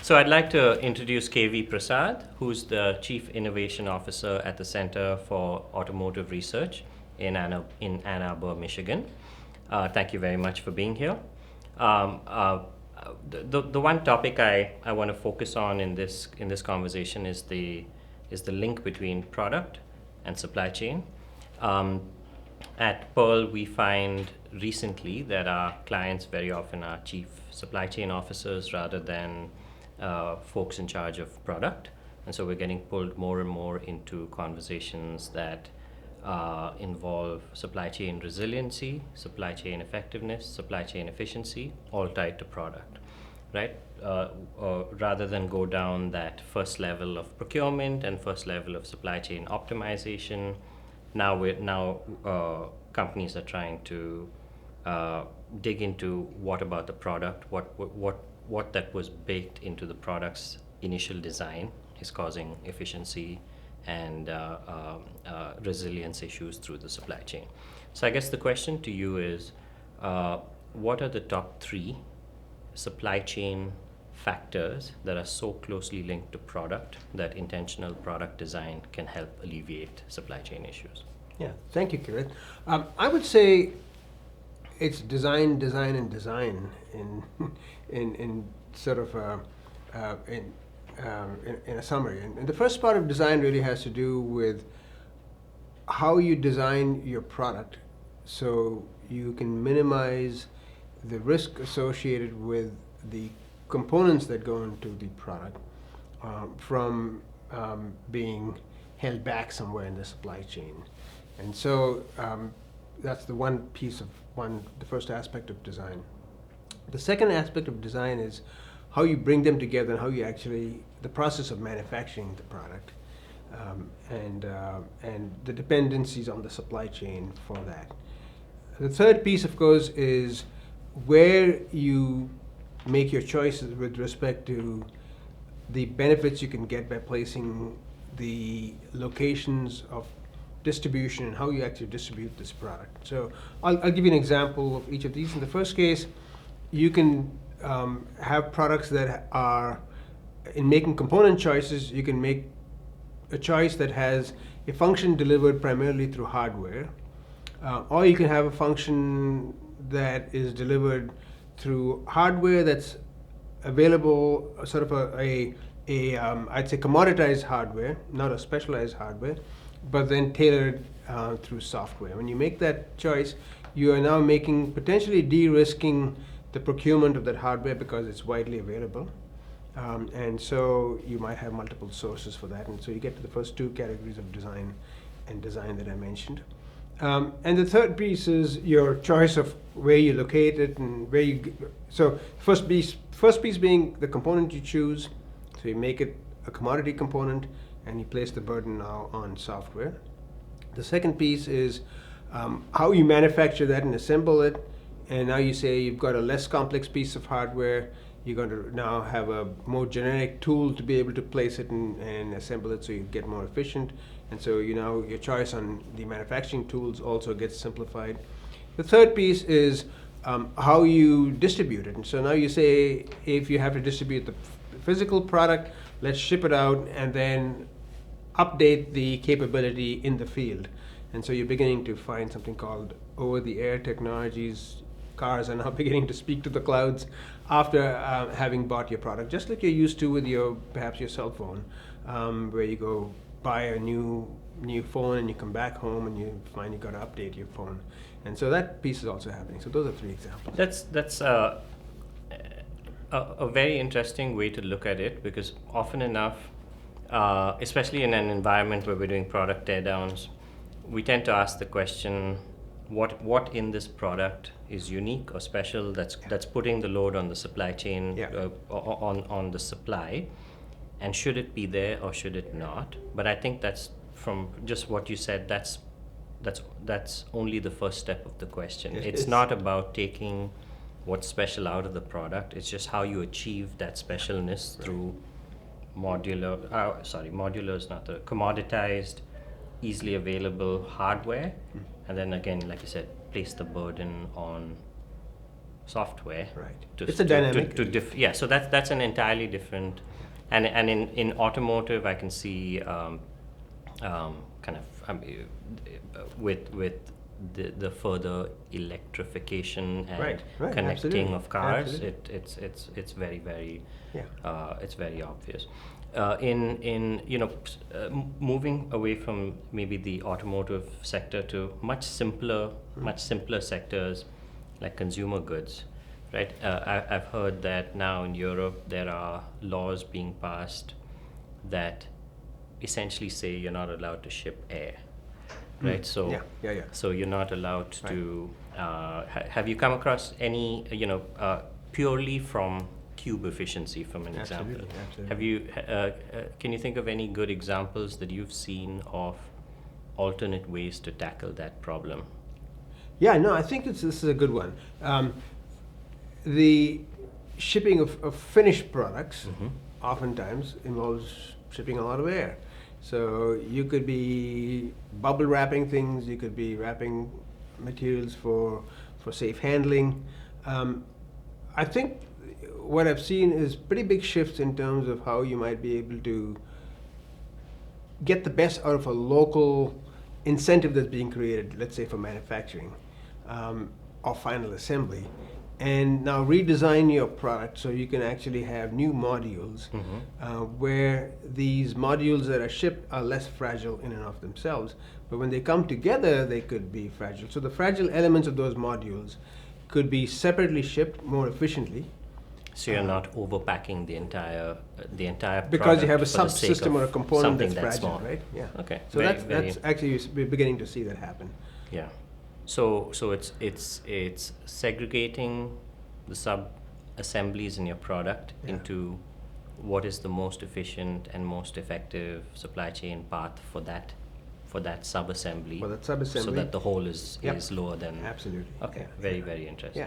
So I'd like to introduce KV Prasad, who's the Chief Innovation Officer at the Center for Automotive Research in Ann Arbor, Michigan. Thank you very much for being here. The one topic I want to focus on in this conversation is the link between product and supply chain. At Pearl, we find recently that our clients very often are chief supply chain officers rather than folks in charge of product. And so we're getting pulled more and more into conversations that involve supply chain resiliency, supply chain effectiveness, supply chain efficiency, all tied to product, right? Rather than go down that first level of procurement and first level of supply chain optimization, now companies are trying to dig into what about the product, what that was baked into the product's initial design is causing efficiency and resilience issues through the supply chain. So I guess the question to you is, what are the top 3 supply chain factors that are so closely linked to product that intentional product design can help alleviate supply chain issues? Yeah, thank you, Kirit. I would say it's design, and design in sort of in a summary. And the first part of design really has to do with how you design your product so you can minimize the risk associated with the components that go into the product from being held back somewhere in the supply chain. And so that's the the first aspect of design. The second aspect of design is how you bring them together and how you actually, the process of manufacturing the product and the dependencies on the supply chain for that. The third piece, of course, is where you make your choices with respect to the benefits you can get by placing the locations of distribution and how you actually distribute this product. So I'll give you an example of each of these. In the first case, you can have products that are, in making component choices, you can make a choice that has a function delivered primarily through hardware, or you can have a function that is delivered through hardware that's available, sort of I'd say commoditized hardware, not a specialized hardware, but then tailored through software. When you make that choice, you are now potentially de-risking the procurement of that hardware because it's widely available. And so you might have multiple sources for that. And so you get to the first 2 categories of design that I mentioned. And the third piece is your choice of where you locate it and where you. So first piece being the component you choose. So you make it a commodity component and you place the burden now on software. The second piece is how you manufacture that and assemble it. And now you say you've got a less complex piece of hardware. You're going to now have a more generic tool to be able to place it and assemble it so you get more efficient. And so your choice on the manufacturing tools also gets simplified. The third piece is how you distribute it. And so now you say if you have to distribute the physical product, let's ship it out and then update the capability in the field. And so you're beginning to find something called over-the-air technologies. Cars are now beginning to speak to the clouds after having bought your product, just like you're used to with perhaps your cell phone, where you go buy a new phone and you come back home and you find you got to update your phone. And so that piece is also happening. So those are 3 examples. That's a very interesting way to look at it, because often enough, especially in an environment where we're doing product teardowns, we tend to ask the question, what in this product is unique or special that's putting the load on the supply chain, on the supply, and should it be there or should it not? But I think that's, from just what you said, that's only the first step of the question. It's not about taking what's special out of the product. It's just how you achieve that specialness through modular is not the commoditized, easily available hardware. And then again, like you said, place the burden on software. Right. To, It's a dynamic. yeah, so that's an entirely different, and in automotive I can see kind of with the further electrification and Right, connecting absolutely, of cars, absolutely. it's very Yeah. it's very obvious. In moving away from maybe the automotive sector to much simpler sectors like consumer goods, right? I've heard that now in Europe there are laws being passed that essentially say you're not allowed to ship air, right? So Yeah. so you're not allowed Right. to. Have you come across any, purely from cube efficiency, from an example? Absolutely. Have you? Can you think of any good examples that you've seen of alternate ways to tackle that problem? Yeah, no, I think this is a good one. The shipping of finished products oftentimes involves shipping a lot of air. So you could be bubble wrapping things, you could be wrapping materials for safe handling. I think what I've seen is pretty big shifts in terms of how you might be able to get the best out of a local incentive that's being created, let's say for manufacturing or final assembly, and now redesign your product so you can actually have new modules where these modules that are shipped are less fragile in and of themselves, but when they come together they could be fragile. So the fragile elements of those modules could be separately shipped more efficiently. So you're not overpacking the entire Because you product have a for the sake subsystem or a of component something that's fragile, small. right? Yeah. Okay. So that's actually we're beginning to see that happen. Yeah. So it's segregating the sub assemblies in your product into what is the most efficient and most effective supply chain path for that sub assembly. For that sub-assembly. So that the whole is Yep. lower than. Absolutely. Okay. Yeah. Very interesting.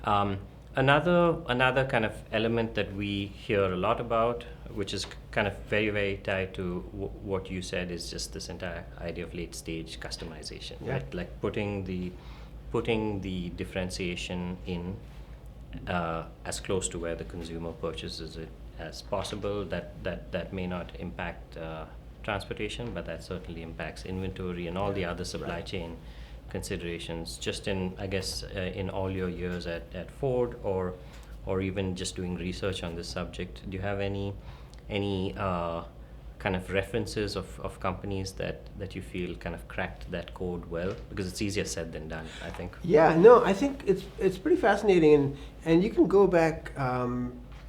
Yeah. Another kind of element that we hear a lot about, which is kind of very tied to what you said, is just this entire idea of late stage customization, right? Like putting the differentiation in as close to where the consumer purchases it as possible. That may not impact transportation, but that certainly impacts inventory and all the other supply chain considerations. Just in, I guess, in all your years at Ford, or even just doing research on this subject, do you have any kind of references of companies that you feel kind of cracked that code well? Because it's easier said than done, I think. Yeah, no, I think it's pretty fascinating, and you can go back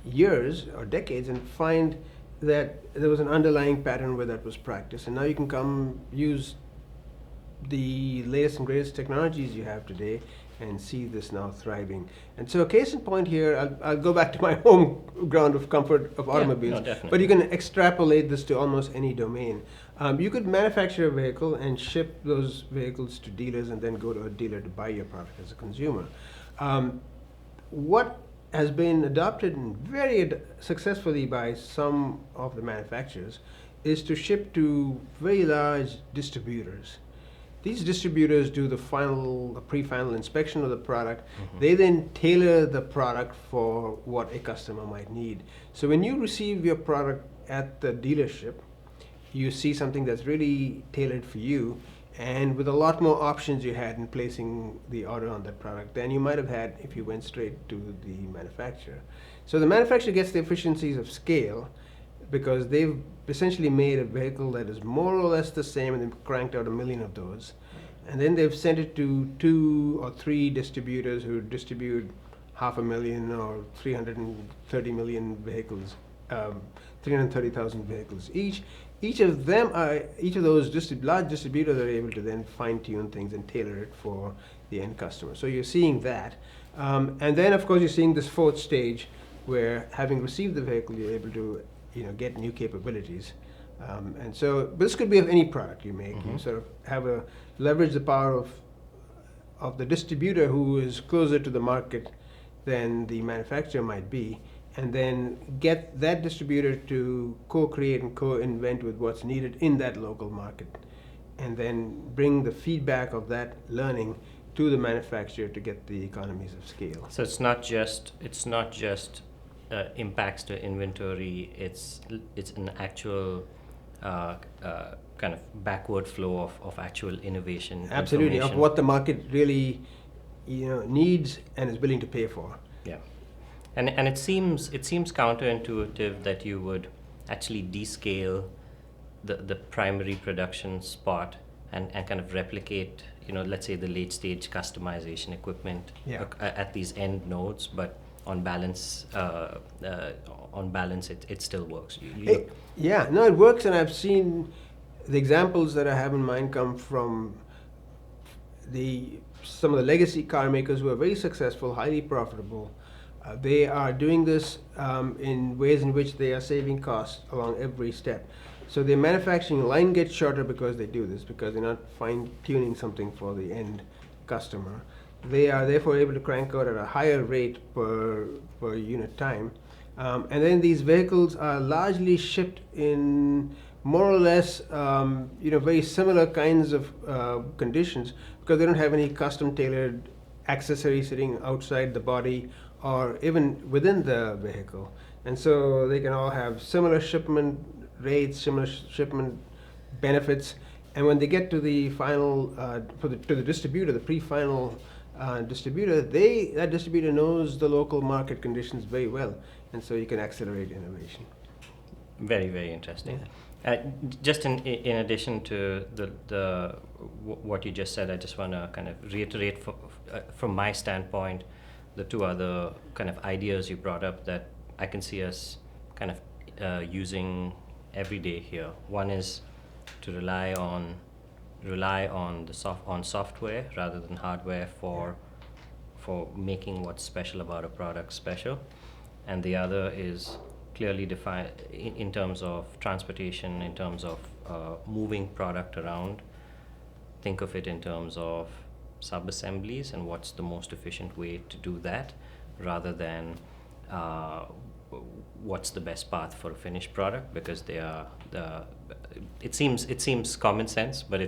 years or decades and find that there was an underlying pattern where that was practiced, and now you can come use the latest and greatest technologies you have today and see this now thriving. And so a case in point here, I'll go back to my home ground of comfort of automobiles, definitely. but you can extrapolate this to almost any domain. You could manufacture a vehicle and ship those vehicles to dealers and then go to a dealer to buy your product as a consumer. What has been adopted and very successfully by some of the manufacturers is to ship to very large distributors. These distributors do the pre-final inspection of the product. They then tailor the product for what a customer might need. So when you receive your product at the dealership, you see something that's really tailored for you, and with a lot more options you had in placing the order on that product than you might have had if you went straight to the manufacturer. So the manufacturer gets the efficiencies of scale because they've essentially made a vehicle that is more or less the same, and they've cranked out 1 million of those. And then they've sent it to 2 or 3 distributors who distribute 500,000 or 330 million vehicles, 330,000 vehicles each. Each of those large distributors are able to then fine-tune things and tailor it for the end customer. So you're seeing that. And then, of course, you're seeing this fourth stage where, having received the vehicle, you're able to get new capabilities. And so this could be of any product you make. You sort of have leverage the power of the distributor who is closer to the market than the manufacturer might be, and then get that distributor to co-create and co-invent with what's needed in that local market, and then bring the feedback of that learning to the manufacturer to get the economies of scale. So it's not just impacts to inventory. It's an actual kind of backward flow of actual innovation. Absolutely, of what the market really needs and is willing to pay for. Yeah, and it seems counterintuitive that you would actually descale the primary production spot and kind of replicate, let's say the late stage customization equipment at these end nodes, but on balance, it still works. Yeah, no, it works, and I've seen the examples that I have in mind come from some of the legacy car makers who are very successful, highly profitable. They are doing this in ways in which they are saving costs along every step. So their manufacturing line gets shorter because they do this, because they're not fine-tuning something for the end customer. They are therefore able to crank out at a higher rate per unit time. And then these vehicles are largely shipped in more or less very similar kinds of conditions, because they don't have any custom tailored accessories sitting outside the body or even within the vehicle. And so they can all have similar shipment rates, similar shipment benefits. And when they get to the final, to the distributor, the pre-final distributor, that distributor knows the local market conditions very well. And so you can accelerate innovation. Very, very interesting. Just in addition to what you just said, I just want to kind of reiterate from my standpoint the two other kind of ideas you brought up that I can see us kind of using every day here. One is to rely on software rather than hardware for making what's special about a product special, and the other is clearly defined in terms of transportation, in terms of moving product around. Think of it in terms of sub-assemblies and what's the most efficient way to do that, rather than what's the best path for a finished product, because they are it seems common sense, but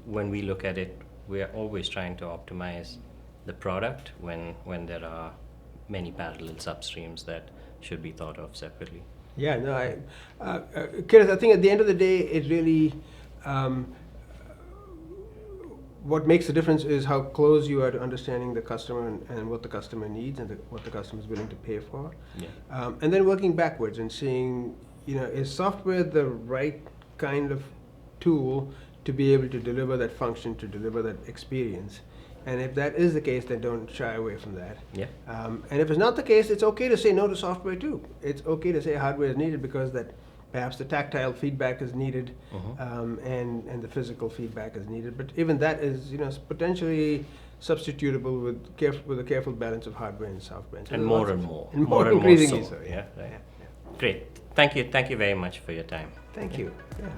when we look at it, we are always trying to optimize the product when there are many parallel substreams that should be thought of separately. Yeah, no, Kirit, I think at the end of the day, it really, what makes the difference is how close you are to understanding the customer and what the customer needs and what the customer is willing to pay for. Yeah. And then working backwards and seeing, is software the right kind of tool to be able to deliver that function, to deliver that experience? And if that is the case, then don't shy away from that. Yeah. And if it's not the case, it's okay to say no to software too. It's okay to say hardware is needed because that perhaps the tactile feedback is needed, and the physical feedback is needed. But even that is, potentially substitutable with a careful balance of hardware and software. So and more and more. And more increasingly so. Yeah. Right. Yeah. Great. Thank you very much for your time. Thank you. Yeah.